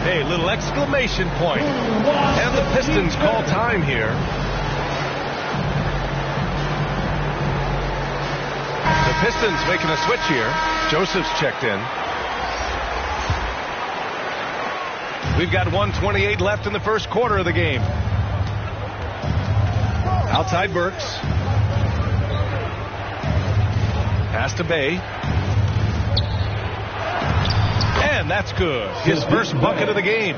Hey, little exclamation point. And the Pistons call time here. The Pistons making a switch here. Joseph's checked in. We've got 1:28 left in the first quarter of the game. Outside Burks. Pass to Bey. And that's good. His first bucket of the game.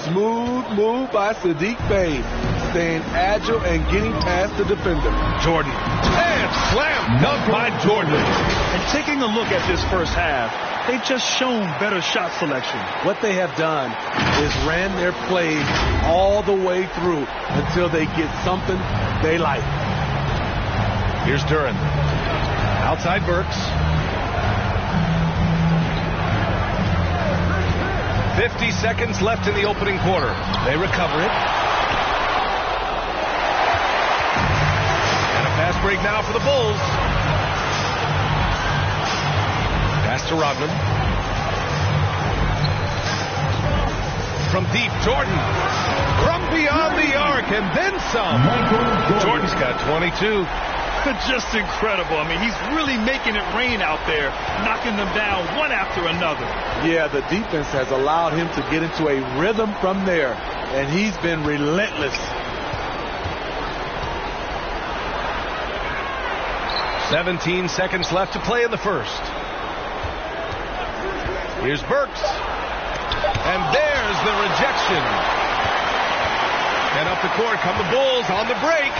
Smooth move by Saddiq Bey. Staying agile and getting past the defender. Jordan. And slam dunk by Jordan. And taking a look at this first half, they've just shown better shot selection. What they have done is ran their plays all the way through until they get something they like. Here's Duren. Outside Burks. 50 seconds left in the opening quarter. They recover it. And a fast break now for the Bulls. Pass to Rodman. From deep, Jordan. From beyond the arc and then some. Jordan's got 22. Just incredible. I mean, he's really making it rain out there, knocking them down one after another. Yeah, the defense has allowed him to get into a rhythm from there, and he's been relentless. 17 seconds left to play in the first. Here's Burks. And there's the rejection. And up the court come the Bulls on the break.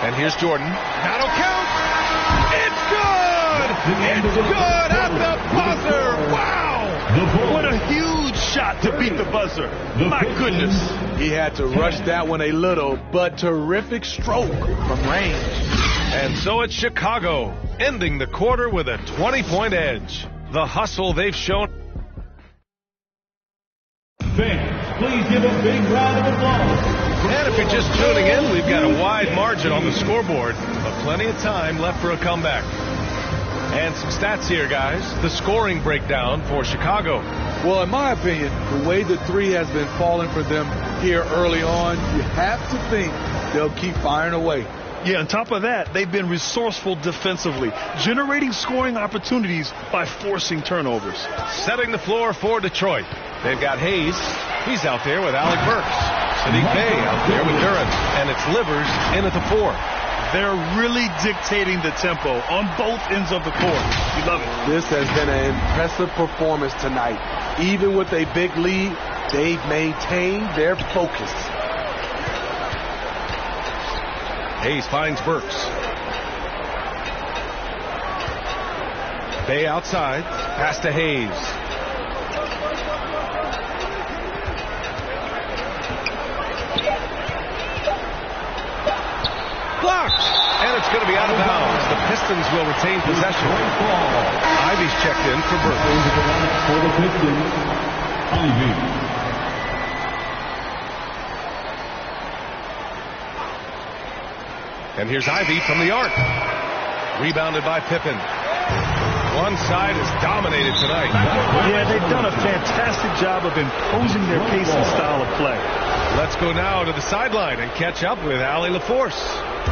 And here's Jordan. That'll count. It's good. It's good at the buzzer. Wow. What a huge shot to beat the buzzer. My goodness. He had to rush that one a little, but terrific stroke from range. And so it's Chicago, ending the quarter with a 20-point edge. The hustle they've shown. Fans, please give a big round of applause. And if you're just tuning in, we've got a wide margin on the scoreboard, but plenty of time left for a comeback. And some stats here, guys. The scoring breakdown for Chicago. Well, in my opinion, the way the three has been falling for them here early on, you have to think they'll keep firing away. Yeah, on top of that, they've been resourceful defensively, generating scoring opportunities by forcing turnovers. Setting the floor for Detroit. They've got Hayes. He's out there with Alec Burks. Saddiq Bey out there with Duren. And it's Livers in at the 4. They're really dictating the tempo on both ends of the court. You love it. This has been an impressive performance tonight. Even with a big lead, they've maintained their focus. Hayes finds Burks. Bey outside. Pass to Hayes. Blocked. And it's going to be out of bounds. The Pistons will retain possession. Ivy's checked in for Burks. For the Pistons, Ivy. And here's Ivy from the arc. Rebounded by Pippen. One side is dominated tonight. Yeah, they've done a fantastic job of imposing their pace and style of play. Let's go now to the sideline and catch up with Allie LaForce.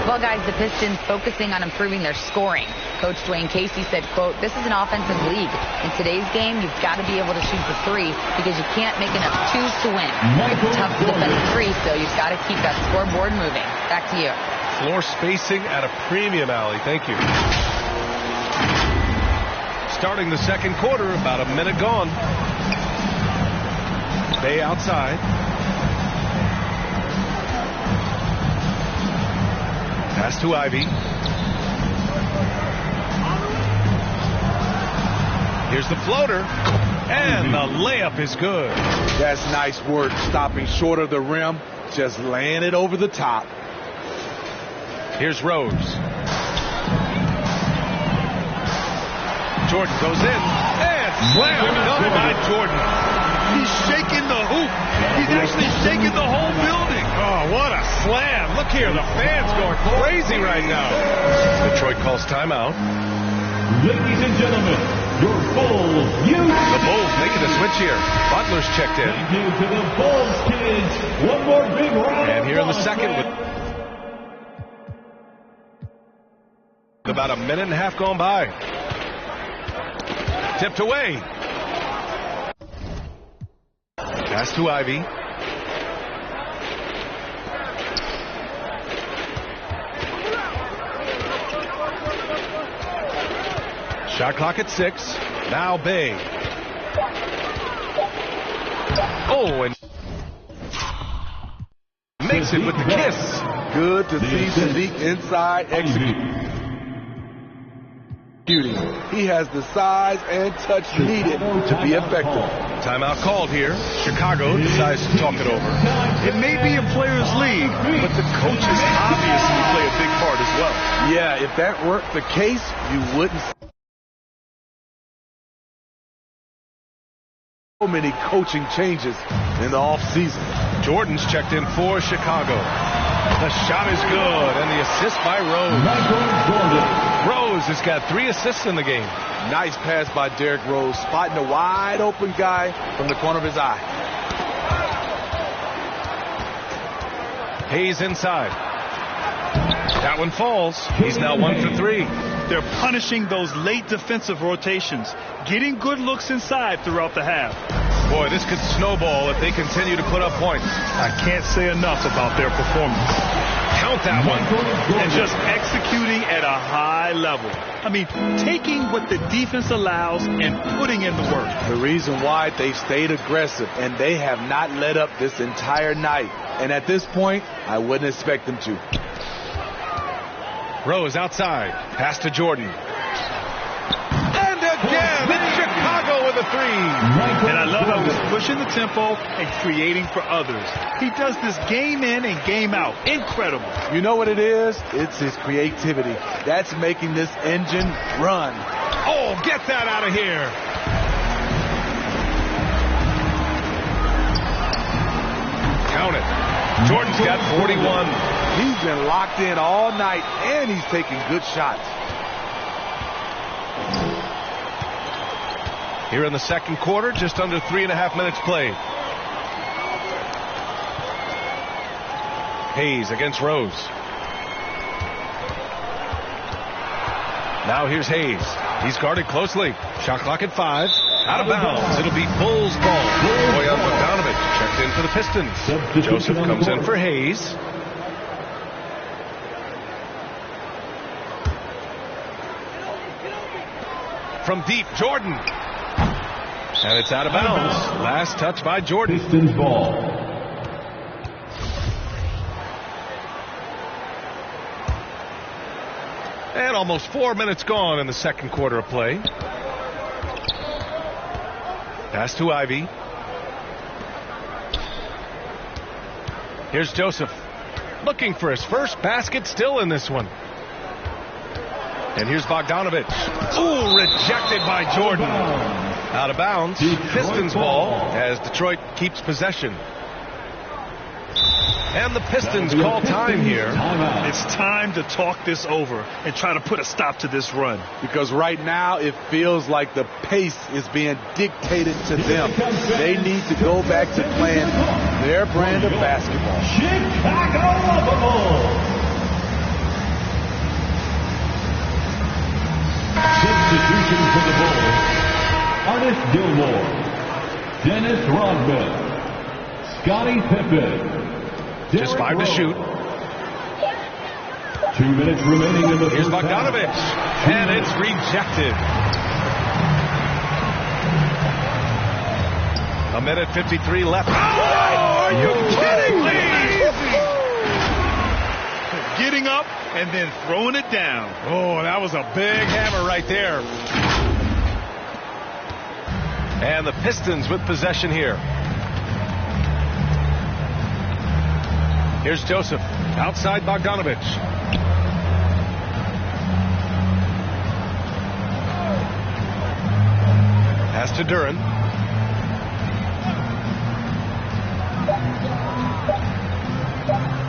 Well, guys, the Pistons focusing on improving their scoring. Coach Dwayne Casey said, quote, "This is an offensive league. In today's game, you've got to be able to shoot the three because you can't make enough twos to win. It's tough to defend the three, so you've got to keep that scoreboard moving." Back to you. Floor spacing at a premium, Allie. Thank you. Starting the second quarter, about a minute gone. Bey outside. Pass to Ivy. Here's the floater. And the layup is good. That's nice work, stopping short of the rim, just laying it over the top. Here's Rose. Jordan goes in. And slam dunk by Jordan. He's shaking the hoop. He's actually shaking the whole building. Oh, what a slam. Look here, the fans going crazy right now. Detroit calls timeout. Ladies and gentlemen, your Bulls here. Butler's checked in. Thank you to the Bulls kids. One more big round. And here in the second, with about a minute and a half gone by. Tipped away. Pass to Ivy. Shot clock at 6. Now Bay. Oh, and makes it with the kiss. Good to see Sadiq inside executing. He has the size and touch needed to be effective. Timeout called here. Chicago decides to talk it over. It may be a players' league, but the coaches obviously play a big part as well. Yeah, if that weren't the case, you wouldn't. So many coaching changes in the offseason. Jordan's checked in for Chicago. The shot is good, and the assist by Rose. Rose has got 3 assists in the game. Nice pass by Derrick Rose, spotting a wide open guy from the corner of his eye. Hayes inside. That one falls. He's now 1 for 3. They're punishing those late defensive rotations, getting good looks inside throughout the half. Boy, this could snowball if they continue to put up points. I can't say enough about their performance. Count that one. And just executing at a high level. I mean, taking what the defense allows and putting in the work. The reason why they've stayed aggressive, and they have not let up this entire night. And at this point, I wouldn't expect them to. Rose outside. Pass to Jordan. And again, it's Chicago with a 3. And I love how he's pushing the tempo and creating for others. He does this game in and game out. Incredible. You know what it is? It's his creativity. That's making this engine run. Oh, get that out of here. Count it. Jordan's got 41. He's been locked in all night, and he's taking good shots. Here in the second quarter, just under 3.5 minutes played. Hayes against Rose. Now here's Hayes. He's guarded closely. Shot clock at 5. Out of bounds. It'll be Bulls ball. Bojan Bogdanovic checked in for the Pistons. Joseph comes in for Hayes. From deep, Jordan. And it's out of bounds. Last touch by Jordan. Pistons ball. And almost 4 minutes gone in the second quarter of play. Pass to Ivy. Here's Joseph. Looking for his first basket still in this one. And here's Bogdanovic. Ooh, rejected by Jordan. Out of bounds. Pistons ball as Detroit keeps possession. And the Pistons call time here. It's time to talk this over and try to put a stop to this run. Because right now it feels like the pace is being dictated to them. They need to go back to playing their brand of basketball. Chicago Bulls. Substitution for the Bulls. Artis Gilmore. Dennis Rodman. Scottie Pippen. Just 5 to shoot. 2 minutes remaining in the Here's first half. Bogdanovic. And it's rejected. 1:53 left. Oh, are you kidding me? Getting up and then throwing it down. Oh, that was a big hammer right there. And the Pistons with possession here. Here's Joseph. Outside Bogdanovic. Pass to Duren.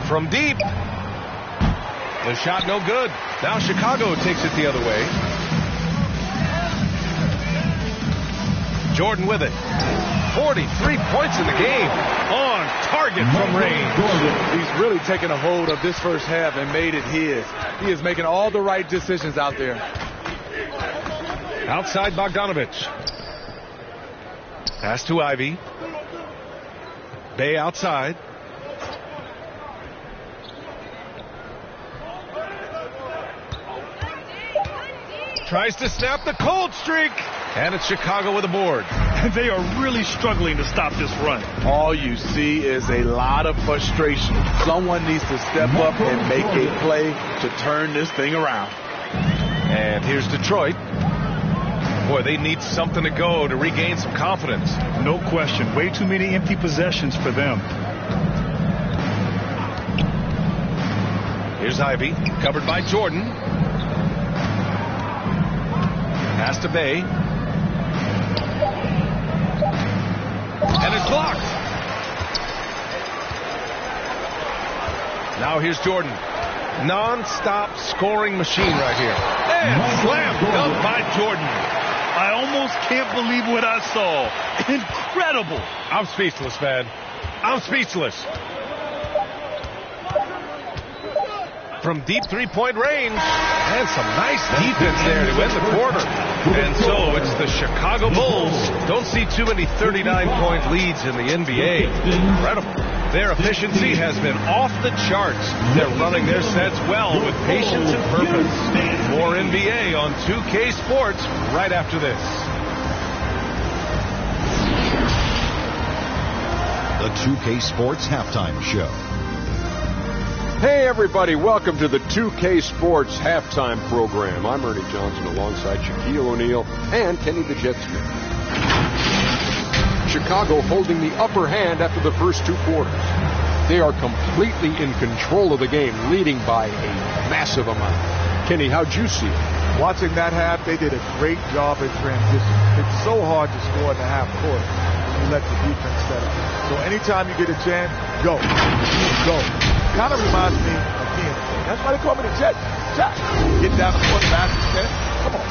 From deep. The shot no good. Now Chicago takes it the other way. Jordan with it. 43 points in the game. On target from range. He's really taken a hold of this first half and made it his. He is making all the right decisions out there. Outside Bogdanovich. Pass to Ivy. Bey outside. Tries to snap the cold streak. And it's Chicago with a board. They are really struggling to stop this run. All you see is a lot of frustration. Someone needs to step up and make a play to turn this thing around. And here's Detroit. Boy, they need something to go to regain some confidence. No question. Way too many empty possessions for them. Here's Ivy, covered by Jordan. Pass to Bey. And it's blocked. Now here's Jordan. Non-stop scoring machine right here. And slam dunk by Jordan. I almost can't believe what I saw. Incredible. I'm speechless, man. I'm speechless. From deep three-point range. And some nice defense there to end the quarter. And so it's the Chicago Bulls. Don't see too many 39-point leads in the NBA. Incredible. Their efficiency has been off the charts. They're running their sets well with patience and purpose. More NBA on 2K Sports right after this. The 2K Sports Halftime Show. Hey everybody, welcome to the 2K Sports Halftime Program. I'm Ernie Johnson alongside Shaquille O'Neal and Kenny the Jet Smith. Chicago holding the upper hand after the first two quarters. They are completely in control of the game, leading by a massive amount. Kenny, how'd you see it? Watching that half, they did a great job in transition. It's so hard to score in the half court when you let the defense set up. So anytime you get a chance, go. Go. Kind of reminds me of Ian. That's why they call me the Jet. Jack. Get down the court fast as you can. Come on.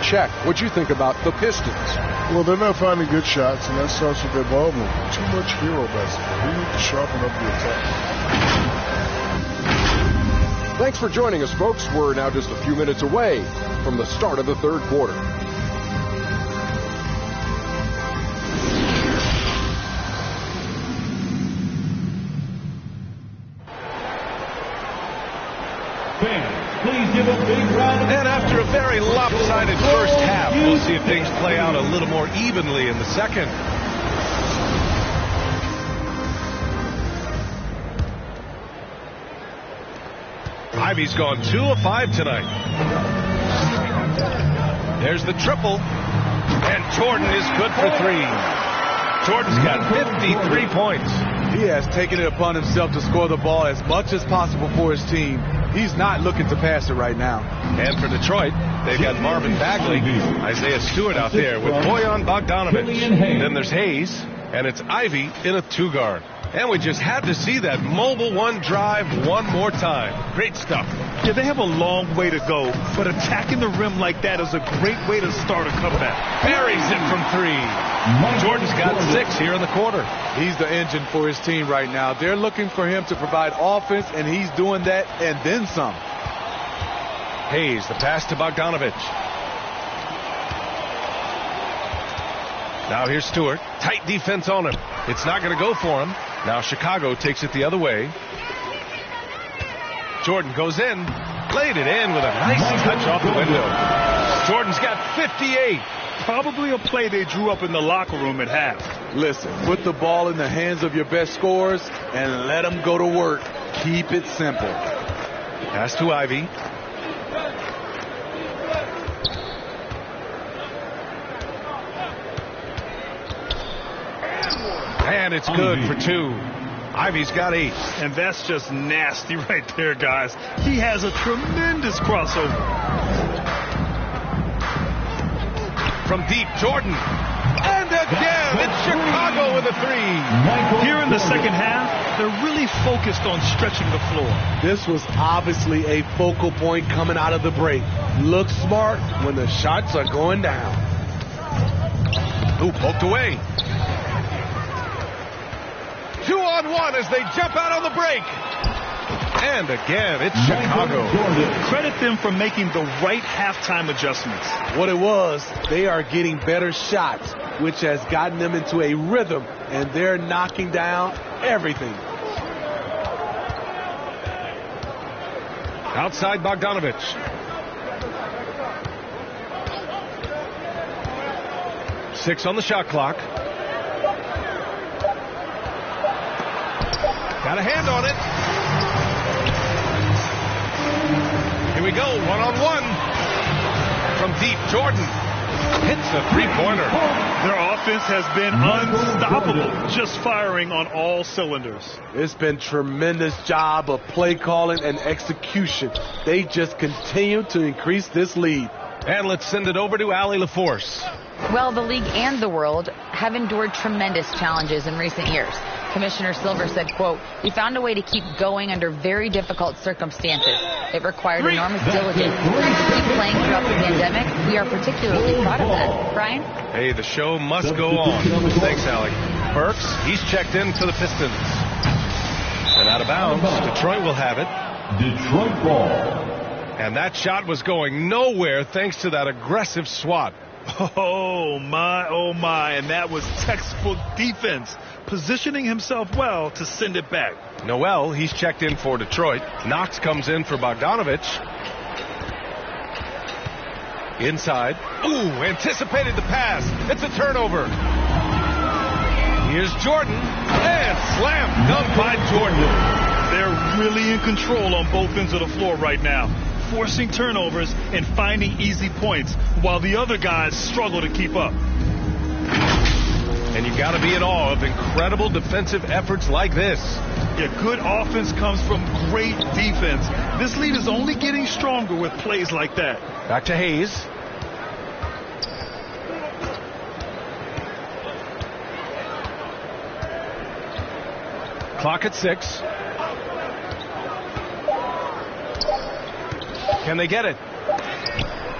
Check. What'd you think about the Pistons? Well, they're not finding good shots, and that starts with their ball movement. Too much hero basketball. We need to sharpen up the attack. Thanks for joining us, folks. We're now just a few minutes away from the start of the third quarter. And after a very lopsided first half, we'll see if things play out a little more evenly in the second. Ivy's gone 2 of 5 tonight. There's the triple. And Jordan is good for 3. Jordan's got 53 points. He has taken it upon himself to score the ball as much as possible for his team. He's not looking to pass it right now. And for Detroit, they've got Marvin Bagley, Isaiah Stewart out there with Bojan Bogdanović. Then there's Hayes, and it's Ivy in a 2-guard. And we just had to see that mobile one drive one more time. Great stuff. Yeah, they have a long way to go, but attacking the rim like that is a great way to start a comeback. Buries it from 3. Jordan's got 6 here in the quarter. He's the engine for his team right now. They're looking for him to provide offense, and he's doing that and then some. Hayes, the pass to Bogdanovich. Now here's Stewart. Tight defense on him. It's not going to go for him. Now Chicago takes it the other way. Jordan goes in. Laid it in with a nice touch off the window. Jordan's got 58. Probably a play they drew up in the locker room at half. Listen, put the ball in the hands of your best scorers and let them go to work. Keep it simple. Pass to Ivy. And it's good for 2. Ivy's got 8. And that's just nasty right there, guys. He has a tremendous crossover. From deep, Jordan. And again, it's Chicago with a 3. Here in the second half, they're really focused on stretching the floor. This was obviously a focal point coming out of the break. Look smart when the shots are going down. Ooh, poked away. 2-on-1 as they jump out on the break. And again, it's Chicago. Credit them for making the right halftime adjustments. What it was, they are getting better shots, which has gotten them into a rhythm, and they're knocking down everything. Outside Bogdanovich. Six on the shot clock. Got a hand on it. Here we go, one-on-one. From deep, Jordan hits a three-pointer. Their offense has been unstoppable, just firing on all cylinders. It's been tremendous job of play calling and execution. They just continue to increase this lead. And let's send it over to Allie LaForce. Well, the league and the world have endured tremendous challenges in recent years. Commissioner Silver said, quote, "We found a way to keep going under very difficult circumstances. It required enormous diligence. And to keep playing throughout the pandemic, we are particularly proud of that." Brian? Hey, the show must go on. Thanks, Allie. Burks, he's checked in for the Pistons. And out of bounds, Detroit will have it. Detroit ball. And that shot was going nowhere thanks to that aggressive swat. Oh, my. And that was textbook defense, positioning himself well to send it back. Noel, he's checked in for Detroit. Knox comes in for Bogdanovich. Inside. Ooh, anticipated the pass. It's a turnover. Here's Jordan. And slam dunk by Jordan. They're really in control on both ends of the floor right now, forcing turnovers and finding easy points while the other guys struggle to keep up. And you got to be in awe of incredible defensive efforts like this. Yeah, good offense comes from great defense. This lead is only getting stronger with plays like that. Back to Hayes. Clock at 6. Can they get it?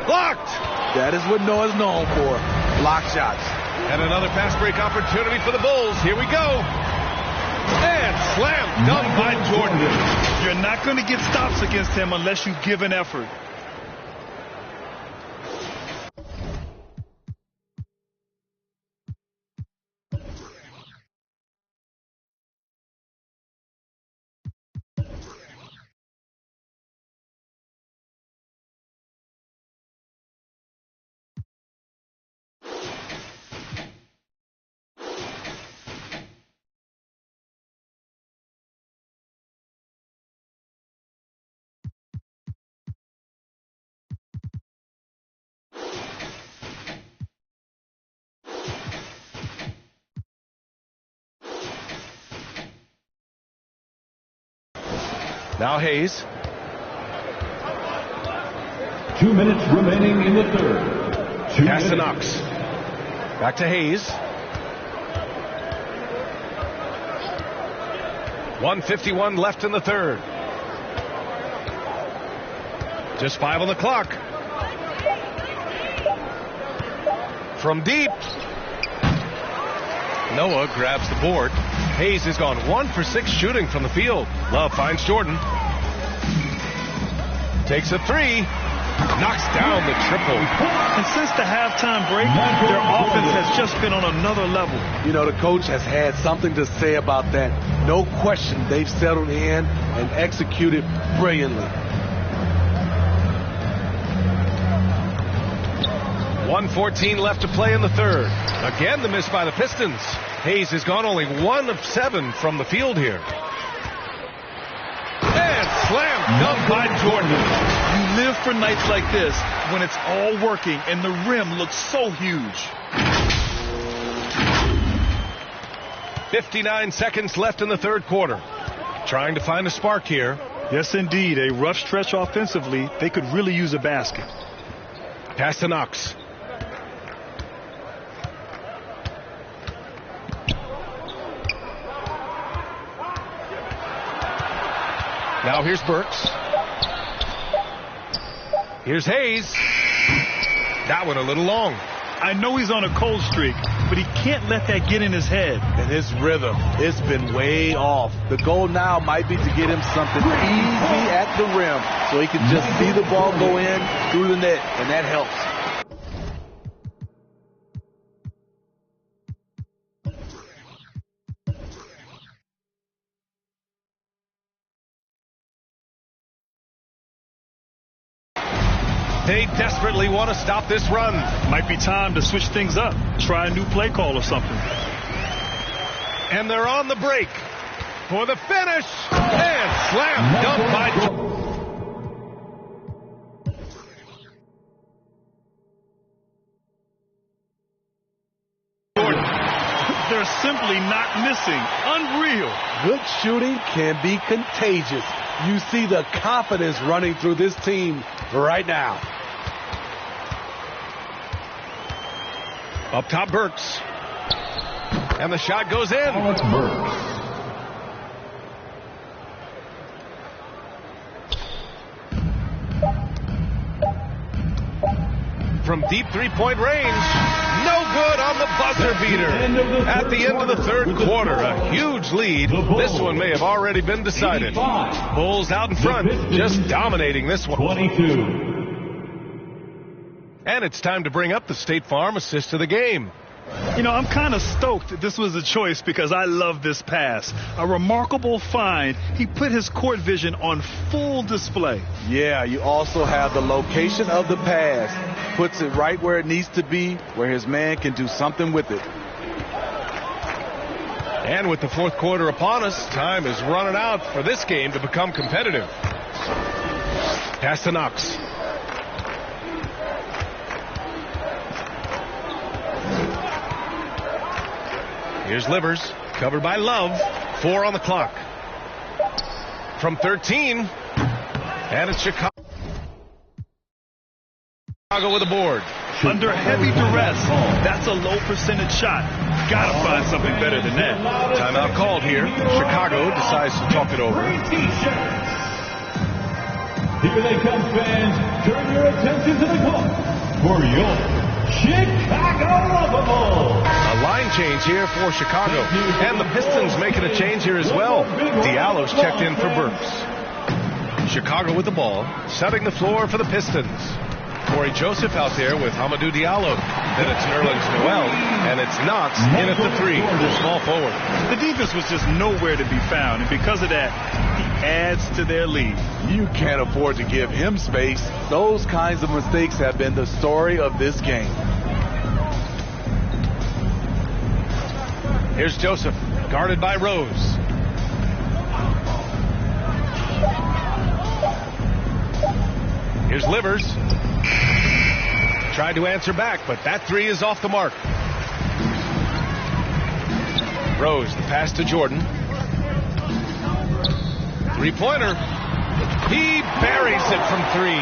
Blocked! That is what Noah's known for. Block shots. And another fast break opportunity for the Bulls. Here we go. And slam dunk by Jordan. You're not going to get stops against him unless you give an effort. Now Hayes. 2 minutes remaining in the third. Pass to Knox. Back to Hayes. 1:51 left in the third. Just 5 on the clock. From deep. Noah grabs the board. Hayes has gone 1 for 6 shooting from the field. Love finds Jordan. Takes a 3. Knocks down the triple. And since the halftime break, their offense has just been on another level. You know, the coach has had something to say about that. No question, they've settled in and executed brilliantly. 1:14 left to play in the third. Again, the miss by the Pistons. Hayes has gone only 1 of 7 from the field here. And slam dunk by Jordan. You live for nights like this when it's all working and the rim looks so huge. 59 seconds left in the third quarter. Trying to find a spark here. Yes, indeed. A rough stretch offensively. They could really use a basket. Pass to Knox. Now here's Burks. Here's Hayes. That one a little long. I know he's on a cold streak, but he can't let that get in his head. And his rhythm, it's been way off. The goal now might be to get him something easy at the rim so he can just see the ball go in through the net, and that helps. They desperately want to stop this run. Might be time to switch things up. Try a new play call or something. And they're on the break for the finish. And slam dunk by Jordan. They're simply not missing. Unreal. Good shooting can be contagious. You see the confidence running through this team right now. Up top, Burks. And the shot goes in. Alex Burks. From deep three-point range. No good on the buzzer beater. At the end of the third quarter, a huge lead. This one may have already been decided. Bulls out in front, just dominating this one. 22. And it's time to bring up the State Farm assist of the game. You know, I'm kind of stoked that this was a choice because I love this pass. A remarkable find. He put his court vision on full display. Yeah, you also have the location of the pass. Puts it right where it needs to be, where his man can do something with it. And with the fourth quarter upon us, time is running out for this game to become competitive. Pass to Knox. Here's Livers, covered by Love. 4 on the clock. From 13, and it's Chicago with a board. Under heavy duress, that's a low percentage shot. Gotta find something better than that. Timeout called here. Chicago decides to talk it over. Here they come, fans. Turn your attention to the clock for your Chicago Lovables. A line change here for Chicago. And the Pistons making a change here as well. Diallo's checked in for Burks. Chicago with the ball, setting the floor for the Pistons. Corey Joseph out there with Hamidou Diallo. Then it's Nerlens Noel, and it's Knox in at the 3, the small forward. The defense was just nowhere to be found, and because of that, he adds to their lead. You can't afford to give him space. Those kinds of mistakes have been the story of this game. Here's Joseph, guarded by Rose. Here's Livers. Tried to answer back, but that 3 is off the mark. Rose, the pass to Jordan. Three-pointer. He buries it from 3.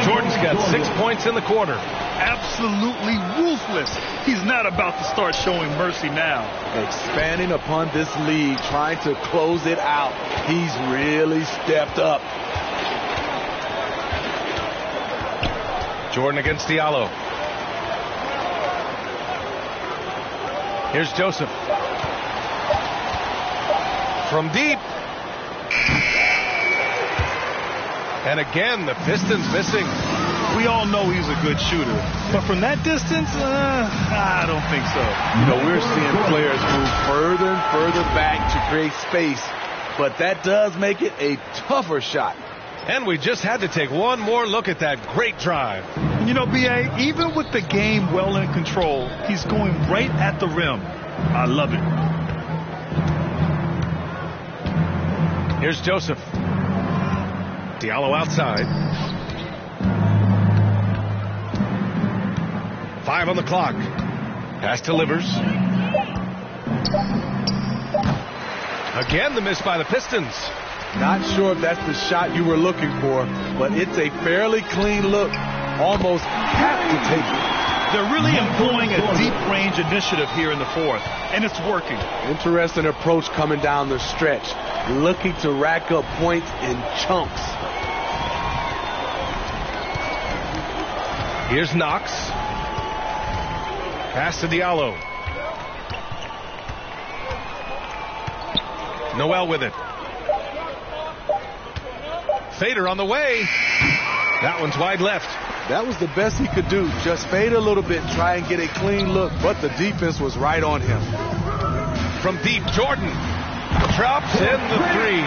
Jordan's got 6 points in the quarter. Absolutely ruthless. He's not about to start showing mercy now. Expanding upon this lead, trying to close it out. He's really stepped up. Jordan against Diallo. Here's Joseph. From deep. And again, the Pistons missing. We all know he's a good shooter. But from that distance, I don't think so. You know, we're seeing players move further and further back to create space. But that does make it a tougher shot. And we just had to take one more look at that great drive. You know, B.A., even with the game well in control, he's going right at the rim. I love it. Here's Joseph. Diallo outside. 5 on the clock. Pass to Livers. Again, the miss by the Pistons. Not sure if that's the shot you were looking for, but it's a fairly clean look. Almost have to take it. They're really employing a deep range initiative here in the fourth, and it's working. Interesting approach coming down the stretch, looking to rack up points in chunks. Here's Knox. Pass to Diallo. Noel with it. Fader on the way. That one's wide left. That was the best he could do. Just fade a little bit, try and get a clean look, but the defense was right on him. From deep, Jordan drops in the three.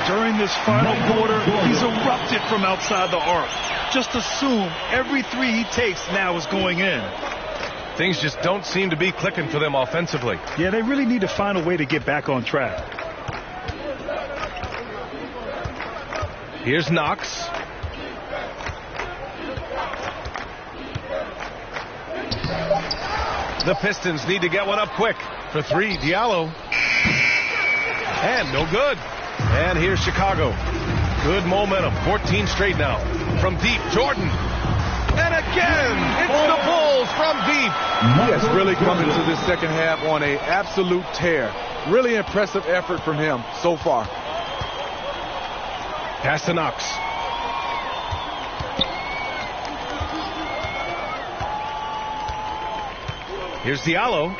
During this final quarter, he's erupted from outside the arc. Just assume every three he takes now is going in. Things just don't seem to be clicking for them offensively. Yeah, they really need to find a way to get back on track. Here's Knox. The Pistons need to get one up quick. For three, Diallo. And no good. And here's Chicago. Good momentum. 14 straight now. From deep, Jordan. And again, it's the Bulls from deep. He has really come into this second half on an absolute tear. Really impressive effort from him so far. Pass to Knox. Here's Diallo.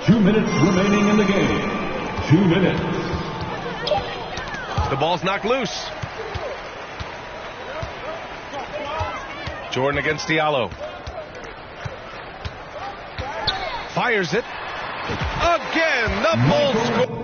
2 minutes remaining in the game. 2 minutes. The ball's knocked loose. Jordan against Diallo. Fires it. Again, the Bulls score.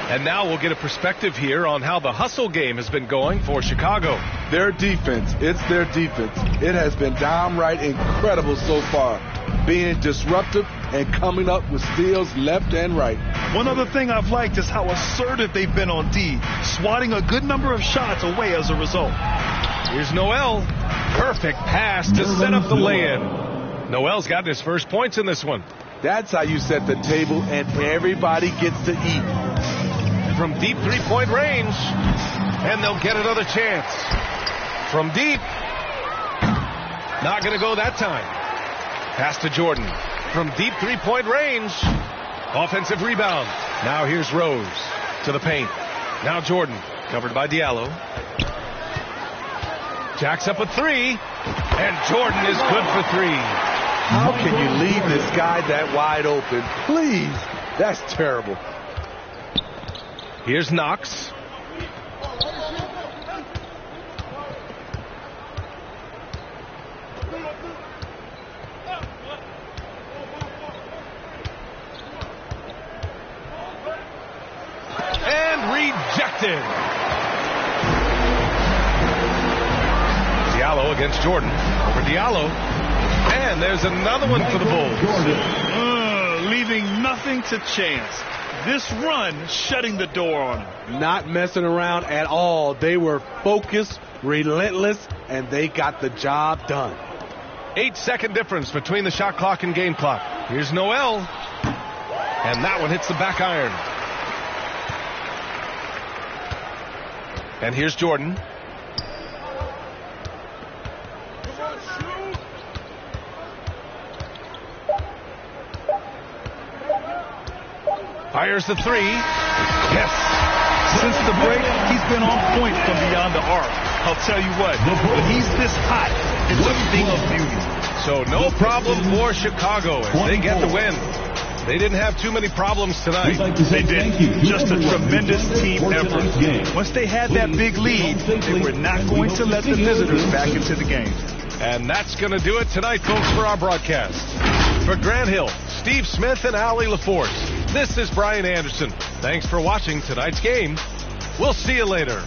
And now we'll get a perspective here on how the hustle game has been going for Chicago. Their defense, it's their defense. It has been downright incredible so far, being disruptive and coming up with steals left and right. One other thing I've liked is how assertive they've been on D, swatting a good number of shots away as a result. Here's Noel. Perfect pass to set up the lay-in. Noel's gotten his first points in this one. That's how you set the table, and everybody gets to eat. From deep three-point range, and they'll get another chance. From deep, not going to go that time. Pass to Jordan. From deep three-point range, offensive rebound. Now here's Rose to the paint. Now Jordan, covered by Diallo. Jacks up a three, and Jordan is good for three. How can you leave this guy that wide open? Please, that's terrible. Here's Knox. And rejected. Diallo against Jordan. Over Diallo. And there's another one for the Bulls. Leaving nothing to chance. This run shutting the door on him. Not messing around at all. They were focused, relentless, and they got the job done. 8-second difference between the shot clock and game clock. Here's Noel. And that one hits the back iron. And here's Jordan. Fires the three. Yes. Since the break, he's been on point from beyond the arc. I'll tell you what, when he's this hot, it's a thing of beauty. So no problem for Chicago as they get the win. They didn't have too many problems tonight. They did. Just a tremendous team effort. Once they had that big lead, they were not going to let the visitors back into the game. And that's going to do it tonight, folks, for our broadcast. For Grant Hill, Steve Smith, and Allie LaForce, this is Brian Anderson. Thanks for watching tonight's game. We'll see you later.